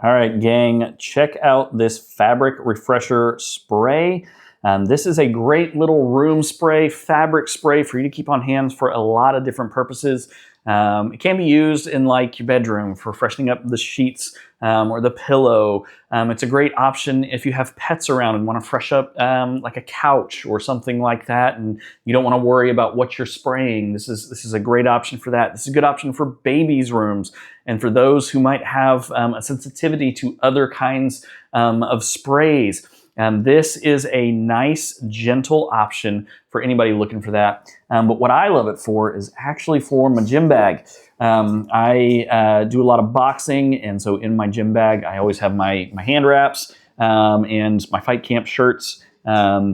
All right, gang, check out this fabric refresher spray. This is a great little room spray, fabric spray for you to keep on hand for a lot of different purposes. It can be used in like your bedroom for freshening up the sheets or the pillow. It's a great option if you have pets around and want to fresh up like a couch or something like that, and you don't want to worry about what you're spraying. This is a great option for that. This is a good option for babies' rooms and for those who might have a sensitivity to other kinds of sprays. This is a nice, gentle option for anybody looking for that. But what I love it for is actually for my gym bag. I do a lot of boxing, and so in my gym bag, I always have my hand wraps and my fight camp shirts,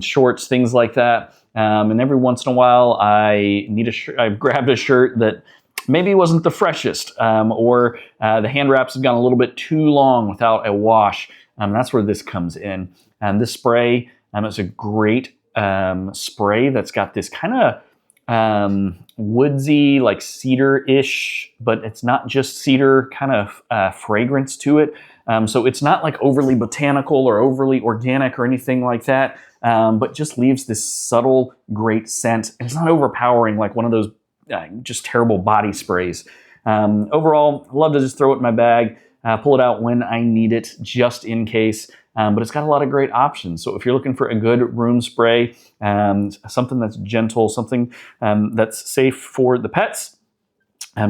shorts, things like that. And every once in a while, I've grabbed a shirt that maybe wasn't the freshest, or the hand wraps have gone a little bit too long without a wash. That's where this comes in. This spray is a great spray that's got this kind of woodsy, like cedar-ish, but it's not just cedar kind of fragrance to it. So it's not like overly botanical or overly organic or anything like that, but just leaves this subtle, great scent. And it's not overpowering like one of those just terrible body sprays. Overall, I love to just throw it in my bag, pull it out when I need it, just in case. But it's got a lot of great options. So if you're looking for a good room spray, something that's gentle, something that's safe for the pets,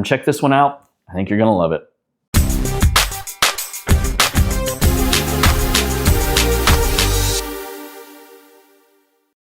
check this one out. I think you're going to love it.